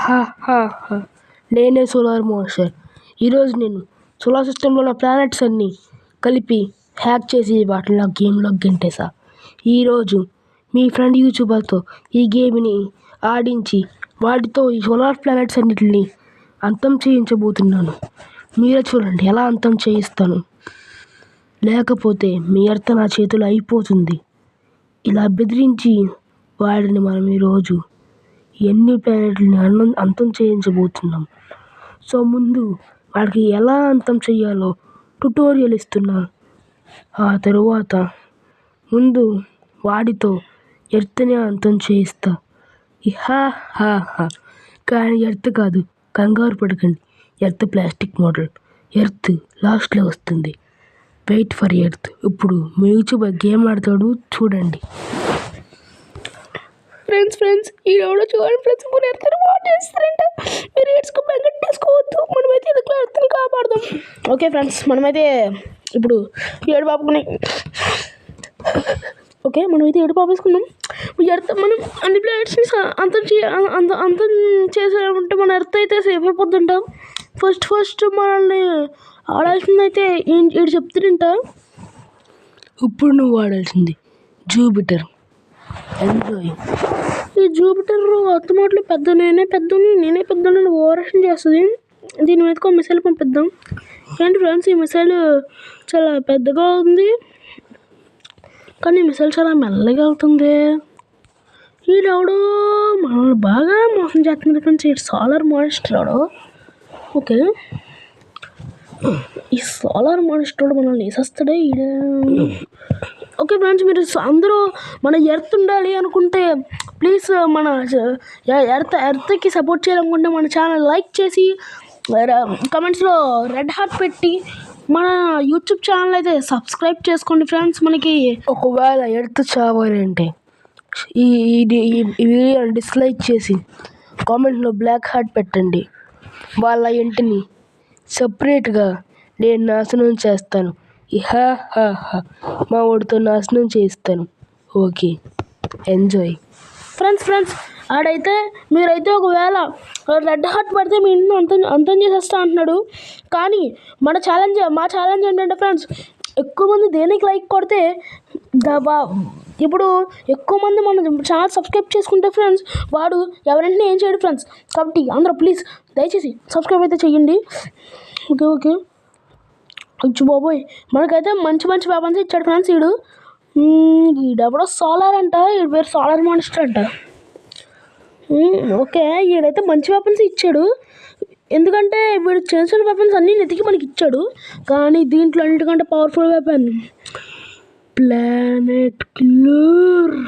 హా హా హా నేనే సోలార్ మాన్స్టర్. ఈరోజు నేను సోలార్ సిస్టంలో ఉన్న ప్లానెట్స్ అన్నీ కలిపి హ్యాక్ చేసి వాటిని గేమ్లోకి గెంటేసా. ఈరోజు మీ ఫ్రెండ్ యూట్యూబర్తో ఈ గేమ్ని ఆడించి వాటితో ఈ సోలార్ ప్లానెట్స్ అన్నిటిని అంతం చేయించబోతున్నాను. మీరే చూడండి ఎలా అంతం చేయిస్తాను. లేకపోతే మీ ఎర్త్ నా చేతులు అయిపోతుంది. ఇలా బెదిరించి వాడిని మనం ఈరోజు ఎన్ని ప్లానెట్లని అంతం చేయించబోతున్నాం. సో ముందు వాడికి ఎలా అంతం చేయాలో ట్యుటోరియల్ ఇస్తున్నా. ఆ తరువాత ముందు వాడితో ఎర్త్ని అంతం చేయిస్తా. హా హా హా కానీ ఎర్త్ కాదు, కంగారు పడకండి. Earth plastic model. ఎర్త్ లాస్ట్లో వస్తుంది. Wait for earth. ఇప్పుడు మీ యూట్యూబర్ గేమ్ ఆడతాడు, చూడండి. ఫ్రెండ్స్ ఈరోజు చూడండి ఫ్రెండ్స్, మీరు ఎర్త్ వాట్ చేస్తారంట. మీరు ఏడ్చుకోవద్దు, మనమైతే ఇది ఎర్త్ని కాపాడదాం. ఓకే ఫ్రెండ్స్, మనమైతే ఇప్పుడు ఏడు పాపుకుని మనమైతే ఏడు పాపేసుకున్నాం. ఎర్త్ మనం అన్ని ప్లానెట్స్ని అంతం చేసామంటే మన ఎర్త్ అయితే సేఫ్ అయిపోతుంటాం. ఫస్ట్ మనల్ని ఆడాల్సింది అయితే ఈడు చెప్తుంట. ఇప్పుడు నువ్వు ఆడాల్సింది జూపిటర్. ఎంజాయ్. ఈ జూపిటర్ అత్తమాటలు నేనే పెద్దని ఓవరాక్షన్ చేస్తుంది. దీని మీదకి ఒక మిసైల్ పంపిద్దాం. ఏంటి ఫ్రెండ్స్, ఈ మిసైల్ చాలా పెద్దగా ఉంది కానీ మిసైల్ చాలా మెల్లగా వెళ్తుంది. ఈడెవడో మనల్ని బాగా మోసం చేస్తుంది ఫ్రెండ్స్. ఈ సోలార్ మాన్స్టర్. ఓకే, ఈ సోలార్ మాన్స్టర్ మనల్ని వేసేస్తాడే ఈడ. ఓకే ఫ్రెండ్స్, మీరు అందరూ మన ఎర్త్ ఉండాలి అనుకుంటే ప్లీజ్ మన ఎర్త్కి సపోర్ట్ చేయాలనుకుంటే మన ఛానల్ లైక్ చేసి కమెంట్స్లో రెడ్ హార్ట్ పెట్టి మన యూట్యూబ్ ఛానల్ అయితే సబ్స్క్రైబ్ చేసుకోండి ఫ్రెండ్స్. మనకి ఒకవేళ ఎర్త్ చావాలంటే ఈ వీడియో డిస్లైక్ చేసి కామెంట్లో బ్లాక్ హార్ట్ పెట్టండి. వాళ్ళ ఇంటిని సపరేట్గా నేను నాశనం చేస్తాను. హా హా హా మా వాడితో నాశనం చేయిస్తాను. Okay, enjoy. ఫ్రెండ్స్ ఆడైతే మీరైతే ఒకవేళ రెడ్ హార్ట్ పడితే మీ ఇంటిని అంతం చేసేస్తా అంటున్నాడు. కానీ మా ఛాలెంజ్ ఏంటంటే ఫ్రెండ్స్, ఎక్కువ మంది దేనికి లైక్ కొడితే ఇప్పుడు ఎక్కువ మంది మన ఛానల్ సబ్స్క్రైబ్ చేసుకుంటే ఫ్రెండ్స్ వాడు ఎవరంటే ఏం చేయడు ఫ్రెండ్స్. కాబట్టి అందరూ ప్లీజ్ దయచేసి సబ్స్క్రైబ్ అయితే చెయ్యండి. ఓకే అచ్చు బాబోయ్, మనకైతే మంచి వెపన్స్ ఇచ్చాడు ఫ్రెండ్స్. ఈడెవడో సోలార్ అంట, ఈడు పేరు సోలార్ మాన్స్టర్ అంట. ఓకే, ఈడైతే మంచి వెపన్స్ ఇచ్చాడు. ఎందుకంటే వీడు చిన్న వెపన్స్ అన్నీ నెతికి మనకి ఇచ్చాడు. కానీ దీంట్లో అన్నిటికంటే పవర్ఫుల్ వెపన్ ప్లానెట్ కిల్లర్.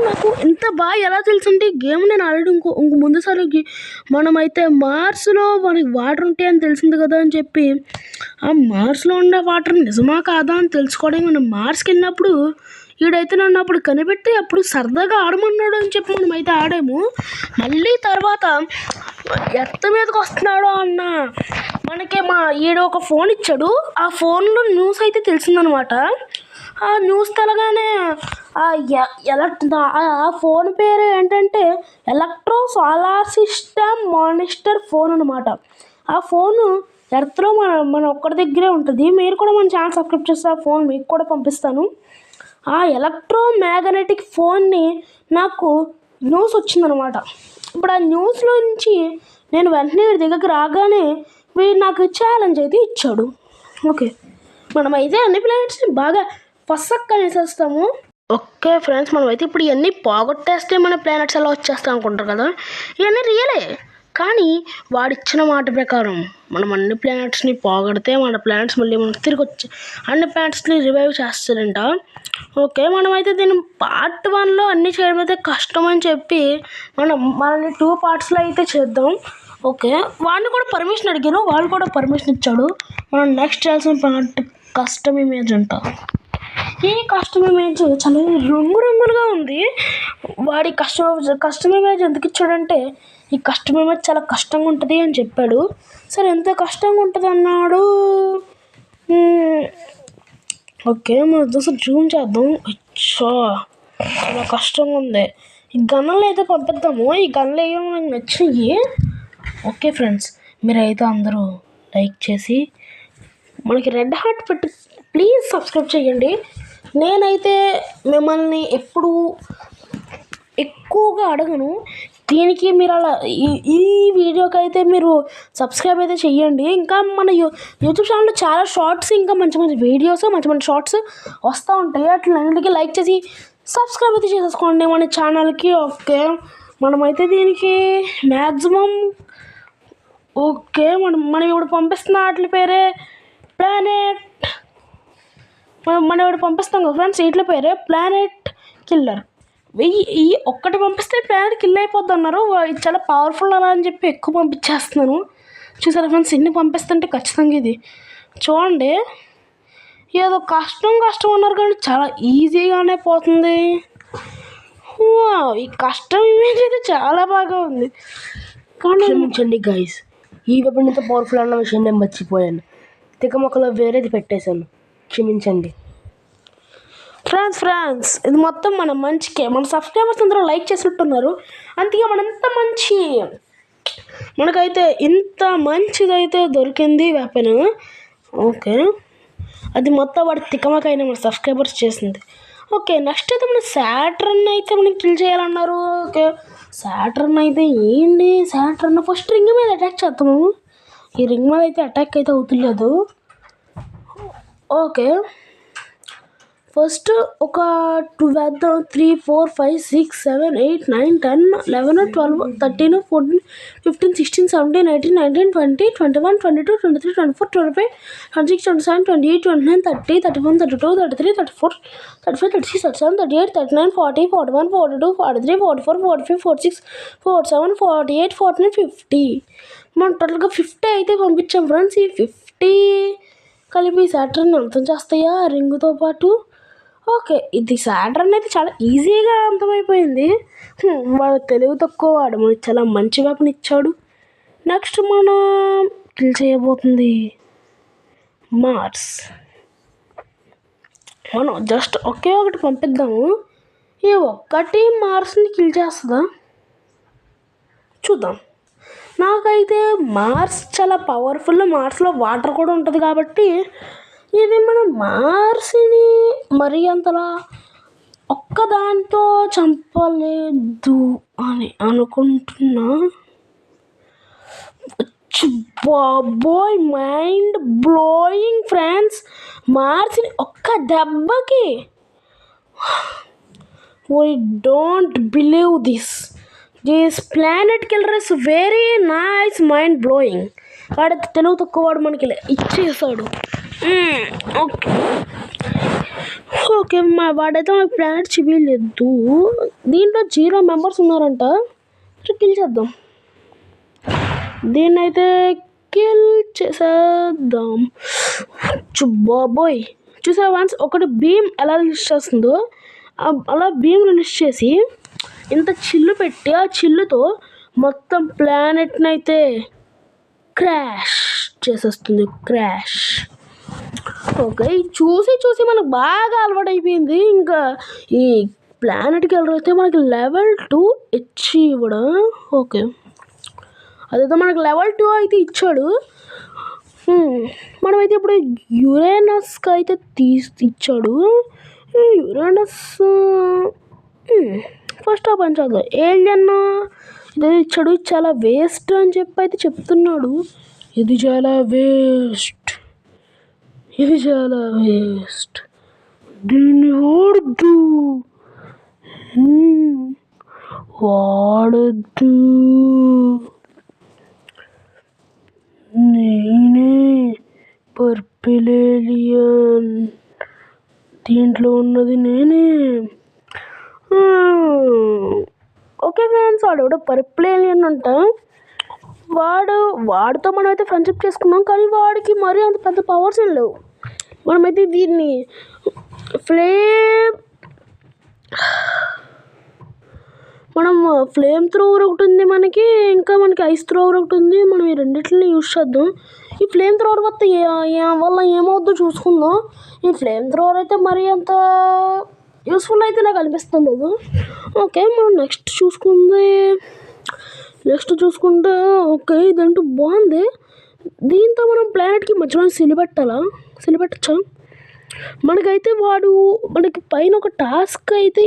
నాకు ఇంత బాగా ఎలా తెలుసంటే గేమ్ నేను ఆల్రెడీ ఇంకో ముందుసారి మనమైతే మార్స్లో మనకి వాటర్ ఉంటాయని తెలిసింది కదా అని చెప్పి ఆ మార్స్లో ఉండే వాటర్ నిజమా కాదా అని తెలుసుకోవడానికి మనం మార్స్కి వెళ్ళినప్పుడు ఈడైతే నన్ను అప్పుడు కనిపెట్టి అప్పుడు సరదాగా ఆడమన్నాడు అని చెప్పి మనమైతే ఆడాము. మళ్ళీ తర్వాత ఎర్త్ మీదకి వస్తున్నాడు అన్న మనకి ఈడ ఒక ఫోన్ ఇచ్చాడు. ఆ ఫోన్లో న్యూస్ అయితే తెలిసిందనమాట. ఆ న్యూస్ తెలగానే ఆ ఫోన్ పేరు ఏంటంటే electro solar system monster phone అనమాట. ఆ ఫోను ఎర్త్లో మన ఒక్కడి దగ్గరే ఉంటుంది. మీరు కూడా మన ఛానల్ సబ్స్క్రైబ్ చేస్తే ఆ ఫోన్ మీకు కూడా పంపిస్తాను. ఆ ఎలక్ట్రో మ్యాగ్నెటిక్ ఫోన్ని నాకు న్యూస్ వచ్చిందనమాట. ఇప్పుడు ఆ న్యూస్లో నుంచి నేను వెంటనే వీడి దగ్గరికి రాగానే వీడు నాకు ఛాలెంజ్ అయితే ఇచ్చాడు. ఓకే, మనమైతే అన్ని ప్లానెట్స్ని బాగా ఫస్సక్క వేసేస్తాము. ఓకే ఫ్రెండ్స్, మనమైతే ఇప్పుడు ఇవన్నీ పోగొట్టేస్తే మన ప్లానెట్స్ ఎలా వచ్చేస్తాం అనుకుంటారు కదా. ఇవన్నీ రియలే, కానీ వాడిచ్చిన మాట ప్రకారం మనం అన్ని ప్లానెట్స్ని పోగొడితే మన ప్లానెట్స్ మళ్ళీ మనం తిరిగి వచ్చి అన్ని ప్లానెట్స్ని రివైవ్ చేస్తారంట. ఓకే, మనమైతే దీన్ని పార్ట్ 1లో అన్నీ చేయడం అయితే కష్టం అని చెప్పి మనల్ని 2 పార్ట్స్లో అయితే చేద్దాం. ఓకే, వాడిని కూడా పర్మిషన్ అడిగాను, వాళ్ళు కూడా పర్మిషన్ ఇచ్చాడు. మనం నెక్స్ట్ చేయాల్సిన పార్ట్ కస్టమ్ ఇమేజ్ అంట. ఈ కస్టమ్ ఇమేజ్ చాలా రంగులుగా ఉంది. వాడి కస్టమ్ ఇమేజ్ ఎందుకు ఇచ్చాడంటే ఈ కస్టమ్ ఇమేజ్ చాలా కష్టంగా ఉంటుంది అని చెప్పాడు. సరే ఎంత కష్టంగా ఉంటుంది అన్నాడు. ఓకే, మనం ఒకసారి జూమ్ చేద్దాం. అచ్చా, చాలా కష్టంగా ఉంది. ఈ గన్నులు అయితే పంపిద్దాము. ఈ గన్నులు ఏమో నాకు నచ్చినాయి. ఓకే ఫ్రెండ్స్, మీరైతే అందరూ లైక్ చేసి మనకి రెడ్ హార్ట్ పెట్టి ప్లీజ్ సబ్స్క్రైబ్ చేయండి. నేనైతే మిమ్మల్ని ఎప్పుడు ఎక్కువగా అడగను. దీనికి మీరు అలా ఈ వీడియోకి అయితే మీరు సబ్స్క్రైబ్ అయితే చెయ్యండి. ఇంకా మన యూట్యూబ్ ఛానల్లో చాలా షార్ట్స్, ఇంకా మంచి మంచి వీడియోస్, మంచి మంచి షార్ట్స్ వస్తూ ఉంటాయి. అట్లన్నిటికీ లైక్ చేసి సబ్స్క్రైబ్ అయితే చేసేసుకోండి మన ఛానల్కి. ఓకే, మనమైతే దీనికి మ్యాక్సిమం ఓకే మనం ఇప్పుడు పంపిస్తున్న వాటి పేరే ప్లానెట్. మనం ఇప్పుడు పంపిస్తాం కదా ఫ్రెండ్స్, వీటి పేరే ప్లానెట్ కిల్లర్. ఈ ఒక్కటి పంపిస్తే ప్లానెట్ కిల్ అయిపోద్ది అన్నారు. ఇది చాలా పవర్ఫుల్ అలా అని చెప్పి ఎక్కువ పంపించేస్తున్నాను. చూసారా ఫ్రెండ్స్, ఇన్ని పంపిస్తుంటే ఖచ్చితంగా ఇది చూడండి. ఏదో కష్టం అన్నారు కానీ చాలా ఈజీగానే పోతుంది. ఈ కష్టం ఇమేజ్ అయితే చాలా బాగా ఉంది. కానీ క్షమించండి గైస్, ఈ వెపన్ ఇంత పవర్ఫుల్ అన్న విషయం నేను మర్చిపోయాను. తిక్క మొక్కలో వేరేది పెట్టేశాను, క్షమించండి. ఫ్రెండ్స్ ఇది మొత్తం మన మంచికే. మన సబ్స్క్రైబర్స్ అందరూ లైక్ చేసినట్టున్నారు. అందుకే మనకైతే ఇంత మంచిదైతే దొరికింది వెపన్. ఓకే, అది మొత్తం వాడి తికమకైనా మన సబ్స్క్రైబర్స్ చేసింది. ఓకే, నెక్స్ట్ అయితే మన సాటర్న్ అయితే మనకి కిల్ చేయాలన్నారు. ఓకే, సాటర్న్ అయితే ఏంటి, సాటర్న్ ఫస్ట్ రింగ్ మీద అటాక్ చేద్దాము. ఈ రింగ్ మీద అయితే అటాక్ అయితే అవుతులేదు. ఓకే, ఫస్ట్ ఒక 2 వేద్దాం. 3 4 5 6 7 8 9 10 11 12 13 14 15 16 17 18 19 20 21 22 23 24 25 26 27 28 29 30 31 32 33 34 35 36 37 38 39 40 41 42 43 44 45 46 47 48 49 50. మనం టోటల్గా 50 అయితే పంపించాం ఫ్రెండ్స్. ఈ 50 కలిపి సాటర్న్ అంతం చేస్తాయా రింగుతో పాటు? ఓకే, ఇది సాటర్న్ అయితే చాలా ఈజీగా అంతమైపోయింది. వాడు తెలివి తక్కువ, వాడు మనకి చాలా మంచి వెపన్ ఇచ్చాడు. నెక్స్ట్ మనం కిల్ చేయబోతుంది మార్స్. మనం జస్ట్ ఒకే ఒకటి పంపిద్దాము. ఈ ఒక్కటి మార్స్ని కిల్ చేస్తుందా చూద్దాం. నాకైతే మార్స్ చాలా పవర్ఫుల్. మార్స్లో వాటర్ కూడా ఉంటుంది కాబట్టి ఇది మనం మార్స్ని మరీ అంతలా ఒక్కదాంతో చంపలేదు అని అనుకుంటున్నా. బాబోయ్, మైండ్ బ్లోయింగ్ ఫ్రెండ్స్. మార్స్ని ఒక్క దెబ్బకి we don't believe this planet killer is very nice, mind blowing. వాడైతే తెలుగు తక్కువ, వాడు మనకి ఇచ్చేసాడు. ఓకే, వాడైతే మనకి ప్లానెట్ చిబిలేదు. దీంట్లో 0 మెంబర్స్ ఉన్నారంట. కిల్ చేద్దాం, దీన్ని అయితే కిల్ చేసేద్దాం. బాబోయ్, చూసా వన్స్ ఒకటి బీమ్ ఎలా రిలీజ్ చేస్తుందో అలా బీమ్ రిలీజ్ చేసి ఇంత చిల్లు పెట్టి ఆ చిల్లుతో మొత్తం ప్లానెట్ని అయితే క్రాష్ చేసేస్తుంది. క్రాష్. ఓకే, చూసి మనకు బాగా అలవాటైపోయింది. ఇంకా ఈ ప్లానెట్కి వెళ్ళరైతే మనకి level 2 ఇచ్చి ఇవ్వడం. ఓకే, అదైతే మనకి level 2 అయితే ఇచ్చాడు. మనమైతే ఇప్పుడు యురేనస్కి అయితే ఇచ్చాడు. యురేనస్ ఫస్ట్ ఆఫ్ అని చదువు. ఏలియన్ ఇదే ఇచ్చాడు. చాలా వేస్ట్ అని చెప్పి అయితే చెప్తున్నాడు. ఇది చాలా వేస్ట్, దీన్ని వాడద్దు. నేనే పర్పుల్ ఏలియన్, దీంట్లో ఉన్నది నేనే. ఓకే ఫ్రెండ్స్, వాడు పర్పుల్ ఏలియన్ అంట. వాడితో మనం అయితే ఫ్రెండ్షిప్ చేసుకున్నాం, కానీ వాడికి మరీ అంత పెద్ద పవర్స్ ఏం లేవు. మనమైతే దీన్ని ఫ్లేమ్ త్రోవర్ ఒకటి ఉంది మనకి, ఇంకా మనకి ఐస్ త్రోవర్ ఒకటి ఉంది. మనం ఈ రెండింటిని యూజ్ చేద్దాం. ఈ ఫ్లేమ్ థ్రోవర్ వల్ల ఏమవుద్దో చూసుకుందాం. ఈ ఫ్లేమ్ థ్రోవర్ అయితే మరీ అంత యూస్ఫుల్ అయితే నాకు అనిపిస్తలేదు. ఓకే, మనం నెక్స్ట్ చూసుకుంటే ఓకే, ఇదంటూ బాగుంది. దీంతో మనం ప్లానెట్కి మధ్యలో సిలిపెట్టచ్చా? మనకైతే మనకి పైన ఒక టాస్క్ అయితే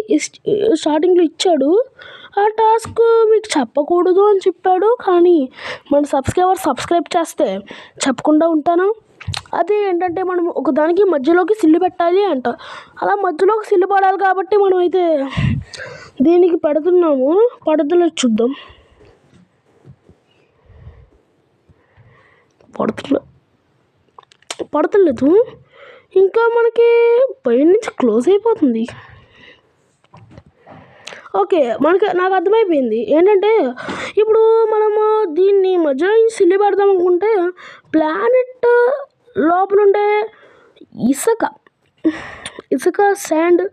స్టార్టింగ్లో ఇచ్చాడు. ఆ టాస్క్ మీకు చెప్పకూడదు అని చెప్పాడు, కానీ మన సబ్స్క్రైబ్ చేస్తే చెప్పకుండా ఉంటాను. అది ఏంటంటే మనం ఒకదానికి మధ్యలోకి సిల్లు పెట్టాలి అంట. అలా మధ్యలోకి సిల్లు పడాలి కాబట్టి మనం అయితే దీనికి పెడుతున్నాము. పడతలేదు, చూద్దాం. పడతలేదు, ఇంకా మనకి పైన నుంచి క్లోజ్ అయిపోతుంది. ఓకే, నాకు అర్థమైపోయింది ఏంటంటే ఇప్పుడు మనము దీన్ని మధ్యలో సిల్లి పెడదాం అనుకుంటే ప్లానెట్ లోపల ఉండే ఇసుక శాండ్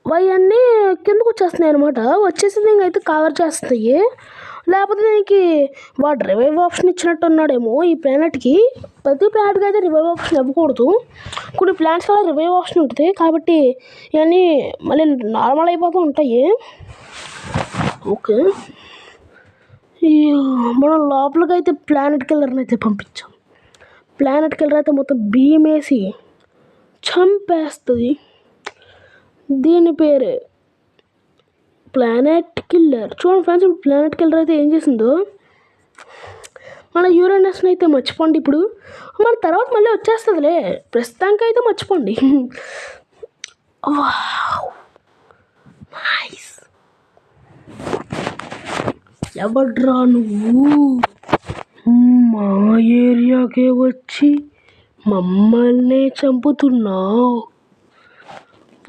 అవన్నీ కిందకు వచ్చేస్తున్నాయి అనమాట. వచ్చేసి దీనికైతే కవర్ చేస్తాయి. లేకపోతే దీనికి వాడు రివైవ్ ఆప్షన్ ఇచ్చినట్టు ఉన్నాడేమో ఈ ప్లానెట్కి. ప్రతి ప్లానెట్కి అయితే రివైవ్ ఆప్షన్ ఇవ్వకూడదు. కొన్ని ప్లానెట్స్ వల్ల రివైవ్ ఆప్షన్ ఉంటుంది, కాబట్టి ఇవన్నీ మళ్ళీ నార్మల్ అయిపోతూ ఉంటాయి. ఓకే, మనం లోపలికి అయితే ప్లానెట్ కిల్లర్ని అయితే పంపించాం. ప్లానెట్ కిల్లర్ అయితే మొత్తం భీమ్ వేసి చంపేస్తుంది. దీని పేరే ప్లానెట్ కిల్లర్. చూడండి ఫ్రెండ్స్, ఇప్పుడు ప్లానెట్ కిల్లర్ అయితే ఏం చేసిందో, మన యురేనస్ని అయితే మర్చిపోండి. ఇప్పుడు మన తర్వాత మళ్ళీ వచ్చేస్తుందిలే, ప్రస్తుతానికి అయితే మర్చిపోండి. నైస్. ఎవడ్రా నువ్వు మా ఏరియాకే వచ్చి మమ్మల్ని చంపుతున్నావు?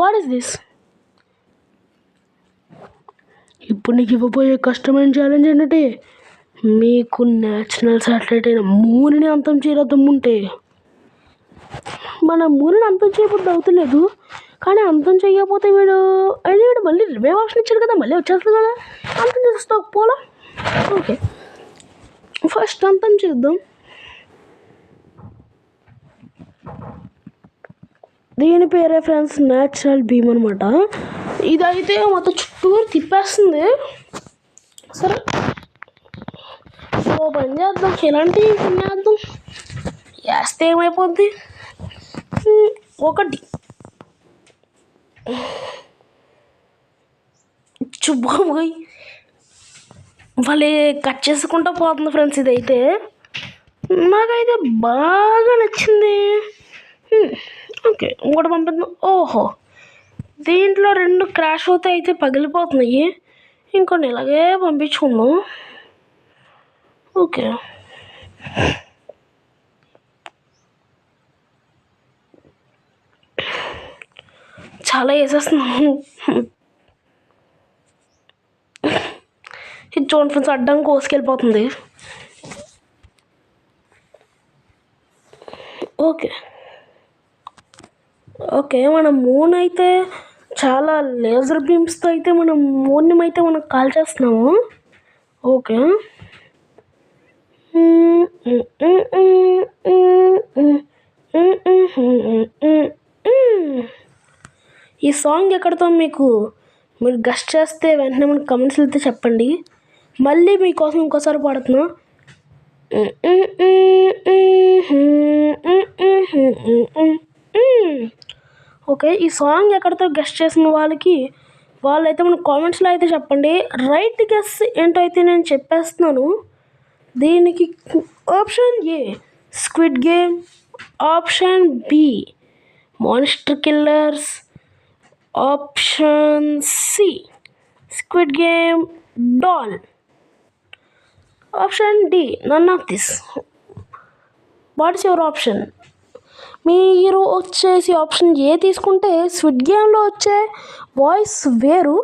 What is this? ఇప్పుడు నీకు ఇవ్వబోయే కష్టమైన ఛాలెంజ్ ఏంటంటే, మీకు నేషనల్ శాటిలైట్ అయిన మూన్ని అంతం చేయరద్దుంటే. మన మూన్ని అంతం చేయబుద్ధి అవుతలేదు, కానీ అంతం చేయకపోతే వీడు మళ్ళీ రివైవ్ ఆప్షన్ ఇచ్చాడు కదా, మళ్ళీ వచ్చేస్తుంది కదా, అంతం చేస్తావు పోలా. ఓకే, ఫస్ట్ అంతం చేద్దాం. దీని పేరే ఫ్రెండ్స్ న్యాచురల్ బీమ్ అనమాట. ఇదైతే మొత్తం చుట్టూరు తిప్పేస్తుంది. సరే, ఓ పని చేద్దాం, ఇలాంటివి పని చేద్దాం. వేస్తే ఏమైపోద్ది? ఒకటి చుబ్బాయి వాళ్ళే కట్ చేసుకుంటూ పోతుంది ఫ్రెండ్స్. ఇదైతే నాకైతే బాగా నచ్చింది. ఓకే, ఇంకోటి పంపిద్దాం. ఓహో, దీంట్లో 2 క్రాష్ అవుతాయి, అయితే పగిలిపోతున్నాయి. ఇంకొన్ని ఇలాగే పంపించుకుందాం. ఓకే, చాలా వేసేస్తున్నాము. ఇది చూడండి ఫ్రెండ్స్, అడ్డం కోసుకెళ్ళిపోతుంది. ఓకే, మన మూన్ అయితే చాలా లేజర్ బీమ్స్తో అయితే మనం మూన్ని అయితే మనం కాల్ చేస్తున్నాము. ఓకే, ఈ సాంగ్ ఎక్కడితో మీరు గెస్ట్ చేస్తే వెంటనే మనకు కమెంట్స్లో అయితే చెప్పండి. మళ్ళీ మీకోసం ఇంకోసారి పాడుతున్నా. ఓకే, ఈ సాంగ్ ఎక్కడితో గెస్ట్ చేసిన వాళ్ళైతే మన కామెంట్స్లో అయితే చెప్పండి. రైట్ గెస్ ఏంటో అయితే నేను చెప్పేస్తున్నాను. దీనికి option A squid game, option B monster killers, option C squid game doll, option D none of this. What is your option? మీరు వచ్చేసి ఆప్షన్ ఏ తీసుకుంటే స్క్విడ్ గేమ్లో వచ్చే వాయిస్ వేరు,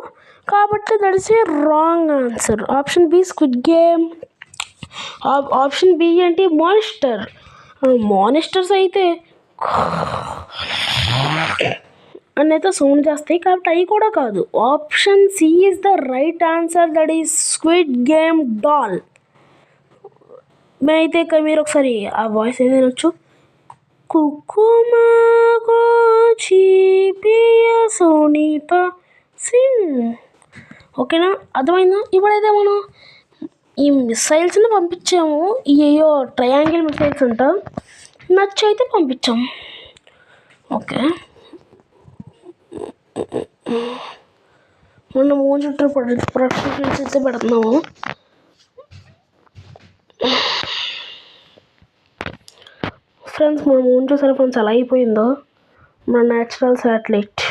కాబట్టి that is a wrong answer. Option B squid game. Option B ఏంటి? Monsters అయితే అన్నైతే సౌండ్ చేస్తాయి, కాబట్టి అవి కూడా కాదు. Option C is the right answer, that is squid game doll. అయితే మీరు ఒకసారి ఆ వాయిస్ ఏదైనా వచ్చు. కుకుమాగో చీపియ సోనీత సింగ్. ఓకేనా, అర్థమైందా? ఇప్పుడైతే మనం ఈ మిసైల్స్ని పంపించాము. ఇయ్యో ట్రయాంగిల్ మిసైల్స్ అంట. నచ్చైతే పంపించాం. ఓకే, మనం మూన్ చుట్టూ ప్రొటెక్షన్స్ అయితే పెడుతున్నాము. ఫ్రెండ్స్, మన మూన్ చూసారా ఫ్రెండ్స్ ఎలా అయిపోయిందో మన న్యాచురల్ శాటిలైట్.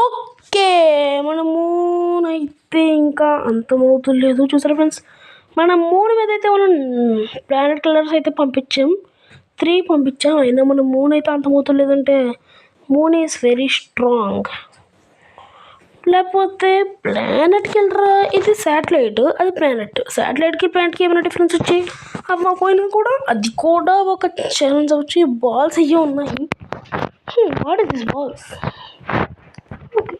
ఓకే, మన మూన్ అయితే ఇంకా అంతమవుతులేదు. చూసారా ఫ్రెండ్స్, మన మూన్ మీద అయితే మనం ప్లానెట్ కలర్స్ అయితే పంపించాం. 3 పంపించాం. అయినా మన మూన్ అయితే అంతమవుతులేదంటే మూన్ ఈజ్ వెరీ స్ట్రాంగ్. లేకపోతే ప్లానెట్కి వెళ్ళరా, ఇది శాటిలైట్, అది ప్లానెట్. శాటిలైట్కి ప్లానెట్కి ఏమైనా డిఫరెన్స్ వచ్చి అవ్వకపోయినా కూడా అది కూడా ఒక ఛాలెంజ్ అవ్వచ్చు. ఈ బాల్స్ అయ్యే ఉన్నాయి. What is this balls? Okay,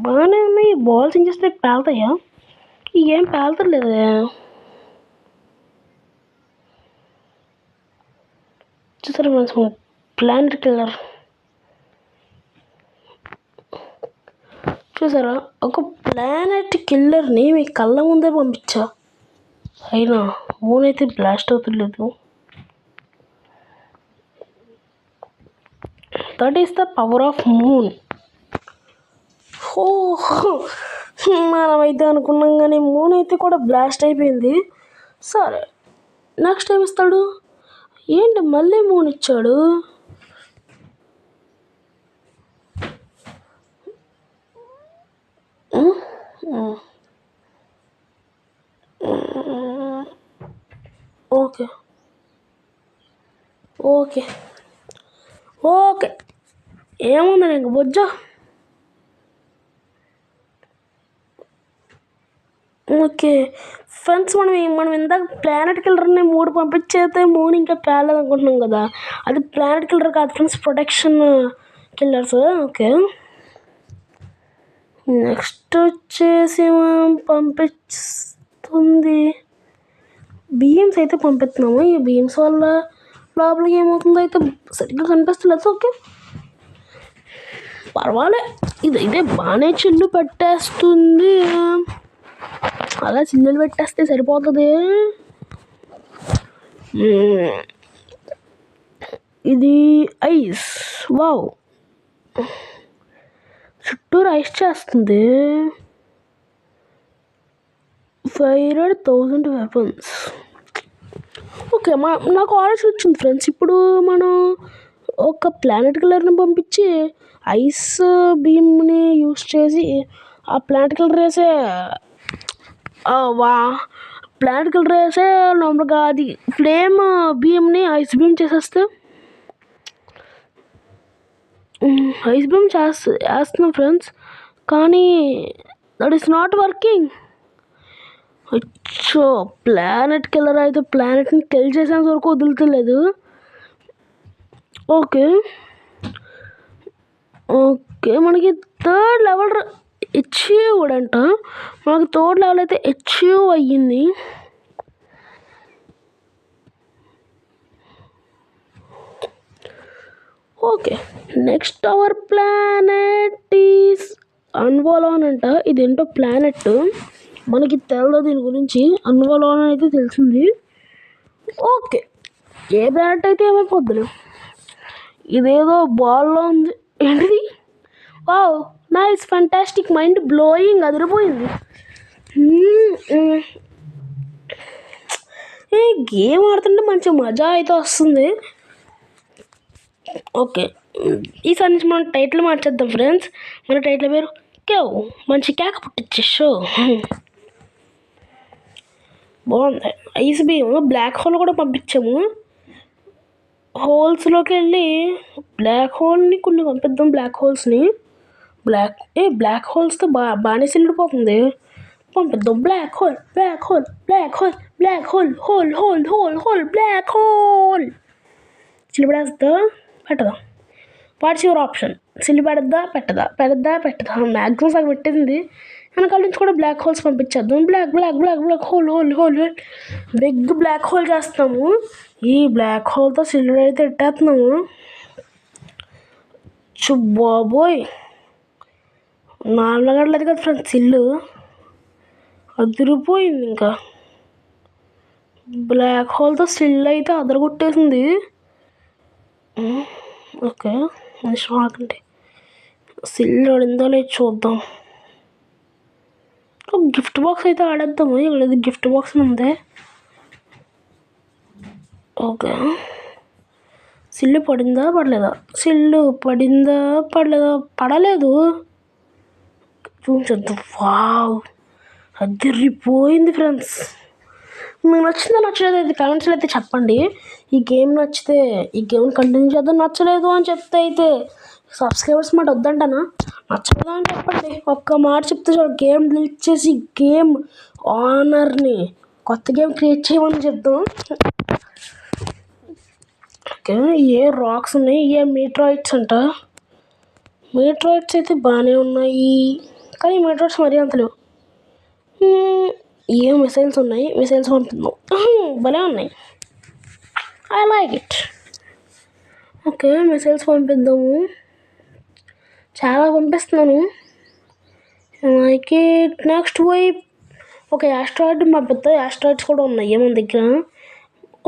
బాగానే ఉన్నాయి. బాల్స్ ఏం చేస్తే పేలుతాయా? ఏం పేలుతలేదే. చూసారా ఫ్రెండ్స్, ప్లానెట్ కిల్లర్ చూసారా? ఒక ప్లానెట్ కిల్లర్ని మీ కళ్ళ ముందే పంపించా. అయినా మూన్ అయితే బ్లాస్ట్ అవుతులేదు. That is the power of moon. మనమైతే అనుకున్నాం కానీ మూన్ అయితే కూడా బ్లాస్ట్ అయిపోయింది. సరే, నెక్స్ట్ ఏమి ఇస్తాడు? ఏంటి మళ్ళీ మూన్ ఇచ్చాడు? ఓకే ఓకే ఓకే, ఏముంది నీకు బొజ్జా? ఓకే ఫ్రెండ్స్, మనం ఇందాక ప్లానెట్ కిల్లర్ని 3 పంపించేస్తే మూన్ ఇంకా పేలేదు అనుకుంటున్నాం కదా. అది ప్లానెట్ కిల్లర్ కాదు friends, protection killers. Okay, next వచ్చేసి మనం పంపిస్తుంది బీమ్స్ అయితే పంపిస్తున్నాము. ఈ బీమ్స్ వల్ల లోపలికి ఏమవుతుందో అయితే సరిగ్గా కనిపిస్తలేదు. ఓకే, పర్వాలే, ఇదైతే బాగానే చిల్లు పెట్టేస్తుంది. అలా చిల్లులు పెట్టేస్తే సరిపోతుంది. ఇది ఐస్. వావ్, చుట్టూరు ఐస్ చేస్తుంది. Fired 1000 weapons. ఓకే, నాకు ఆలోచన వచ్చింది ఫ్రెండ్స్. ఇప్పుడు మనం ఒక ప్లానెట్ కలర్ని పంపించి ఐస్ బీమ్ని యూస్ చేసి ఆ ప్లానెట్ కలర్ వేసే నార్మల్గా అది ఫ్లేమ్ బీమ్ని ఐస్ బీమ్ చేసేస్తే ఐస్ బీమ్ వేస్తున్నాం ఫ్రెండ్స్. కానీ దట్ ఈస్ నాట్ వర్కింగ్. అచ్చో, ప్లానెట్ కిల్లర్ అయితే ప్లానెట్ని కిల్ చేసేంత వరకు వదులుతలేదు. ఓకే ఓకే, మనకి 3rd లెవెల్ అచీవ్డ్ అంట. మనకి 3rd లెవెల్ అయితే అచీవ్ అయ్యింది. Okay, next our planet is Anvalon అంట. ఇదేంటో ప్లానెట్ మనకి తెలియదు దీని గురించి. అన్వాలాన్ అయితే తెలిసింది. ఓకే, ఏ ప్లానెట్ అయితే ఏమైపోద్దులు. ఇదేదో బాల్లో ఉంది. ఏంటిది? Wow, nice, fantastic, mind blowing, అదిరిపోయింది. ఈ గేమ్ ఆడుతుంటే మంచి మజా అయితే వస్తుంది. ఓకే, ఈసారి నుంచి మనం టైటిల్ మార్చేద్దాం ఫ్రెండ్స్. మన టైటిల్ పేరు కేవ్, మంచి కేక పుట్టించే షో. బాగుంది. ఐస్ బీమ్, బ్లాక్ హోల్ కూడా పంపించాము. హోల్స్లోకి వెళ్ళి బ్లాక్ హోల్ని కొన్ని పంపిద్దాం. బ్లాక్ హోల్స్ని బ్లాక్ హోల్స్తో బాగానే సిల్లిపోతుంది. పంపిద్దాం. Black hole, black hole, black hole, black hole, hole hole hole hole, black hole. చిలిపడేస్తా పెట్టదాం. What's your option? సిల్లు పెడద్దా పెట్టదా మ్యాక్సిమం సగం పెట్టింది. వెనకాల నుంచి కూడా బ్లాక్ హోల్స్ పంపించేద్దాం. Black black black black hole hole hole hole big black hole చేస్తాము. ఈ బ్లాక్ హోల్తో సిల్లు అయితే ఎట్టేస్తున్నాము. బాబోయ్, నార్మల్గా లేదు కదా ఫ్రెండ్స్, సిల్లు అదిరిపోయింది. ఇంకా బ్లాక్ హోల్తో సిల్ అయితే అదరగొట్టేసింది. ఓకే, నిమిషం ఆగండి, సిల్ ఆడిందో లేదు చూద్దాం. గిఫ్ట్ బాక్స్ అయితే ఆడేద్దాము. ఇక్కడ గిఫ్ట్ బాక్స్ ఉంది. ఓకే, సిల్లు పడిందా పడలేదా? సిల్లు పడిందా పడలేదా? పడలేదు. చూపించద్దు. వావ్, అదిరిపోయింది ఫ్రెండ్స్. మీకు నచ్చిందా నచ్చలేదు అయితే కామెంట్స్లో అయితే చెప్పండి. ఈ గేమ్ నచ్చితే ఈ గేమ్ కంటిన్యూ చేద్దాం. నచ్చలేదు అని చెప్తే అయితే సబ్స్క్రైబర్స్ మాట వద్దంటానా? నచ్చలేదు అని చెప్పండి. ఒక్క మాట చెప్తే చాలు, గేమ్ డిలీట్ చేసి గేమ్ ఓనర్ని కొత్త గేమ్ క్రియేట్ చేయమని చెప్తాం. ఓకే, ఏ రాక్స్ ఉన్నాయి, ఏ మీట్రాయిడ్స్ అంట. మీట్రాయిడ్స్ అయితే బాగానే ఉన్నాయి, కానీ మీట్రాయిడ్స్ మరీ అంత లేవు. ఏ మిసైల్స్ ఉన్నాయి, మిసైల్స్ పంపిద్దాం. భలే ఉన్నాయి, I like it. Okay, missiles పంపిద్దాము. చాలా పంపిస్తున్నాను. Like it. నెక్స్ట్ వైప్ ఒక యాస్ట్రాయిడ్ పంపిద్దాం. యాస్ట్రాయిడ్స్ కూడా ఉన్నాయి మన దగ్గర.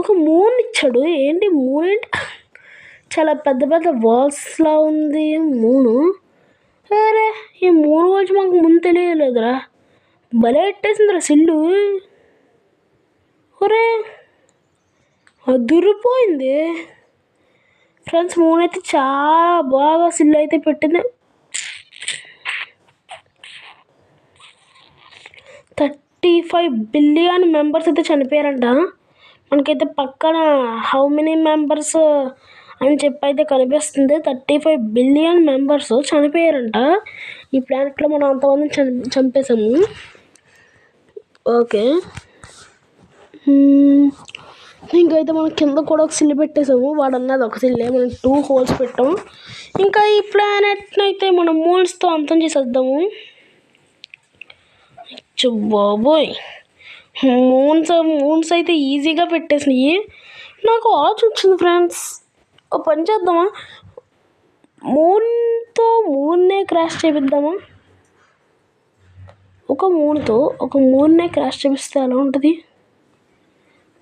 ఒక మూన్ ఇచ్చాడు. ఏంటి మూన్? ఏంటి చాలా పెద్ద పెద్ద వాల్స్లా ఉంది మూను. సరే, ఈ మూన్ గురించి మాకు ముందు తెలియలేదురా. భలే పెట్టేసిందిరా సిల్లు. ఒరే, అదిరిపోయింది ఫ్రెండ్స్. మూన్ అయితే చాలా బాగా సిల్లు అయితే పెట్టింది. 35 బిలియన్ మెంబర్స్ అయితే చనిపోయారంట. మనకైతే పక్కన హౌ మెనీ మెంబర్స్ అని చెప్పి అయితే కనిపిస్తుంది. 35 బిలియన్ మెంబర్స్ చనిపోయారంట ఈ ప్లానెట్లో. మనం అంతమందిని చంపేసాము. ఓకే, ఇంకైతే మనం కింద కూడా ఒక సిల్లు పెట్టేసాము. వాడు అన్నది ఒక సిల్లే, మనం 2 హోల్స్ పెట్టాము. ఇంకా ఈ ప్లానెట్ని అయితే మనం మూన్స్తో అంతం చేసేద్దాము. బాబోయ్, మూన్స్ అయితే ఈజీగా పెట్టేసినాయి. నాకు ఆలోచన వచ్చింది ఫ్రెండ్స్, ఓ పని చేద్దామా? మూన్నే క్రాష్ చేపిద్దామా? ఒక మూన్నే క్రాష్ చేపిస్తే ఎలా ఉంటుంది?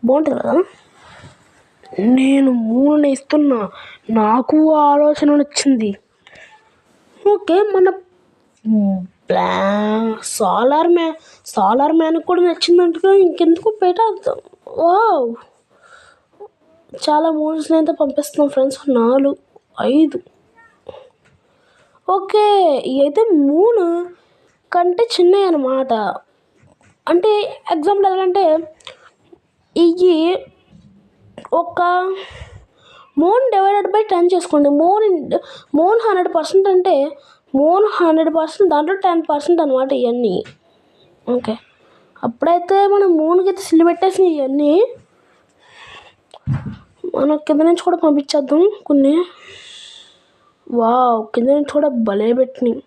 బాగుంటుంది కదా? నేను మూన్ ఇస్తున్నా, నాకు ఆలోచన వచ్చింది. ఓకే, మన సోలార్ మ్యాన్ కూడా నచ్చిందంటగా. ఇంకెందుకు పెట్టేద్దాం. వావ్, చాలా మూన్స్ని అయితే పంపిస్తున్నాం ఫ్రెండ్స్. 4, 5. ఓకే, ఇవైతే మూన్ కంటే చిన్నవి అన్నమాట. అంటే ఎగ్జాంపుల్ ఎలాగంటే, ఇవి ఒక మూన్ డివైడెడ్ బై 10 చేసుకోండి. మూన్ 100% అంటే మూన్ 100%, దాంట్లో 10% అనమాట ఇవన్నీ. ఓకే, అప్పుడైతే మనం మూన్కి అయితే సిల్లు పెట్టేసినాయి. ఇవన్నీ మనం కింద నుంచి కూడా పంపించేద్దాం కొన్ని. వావ్, కింద నుంచి కూడా భలే పెట్టినాయి.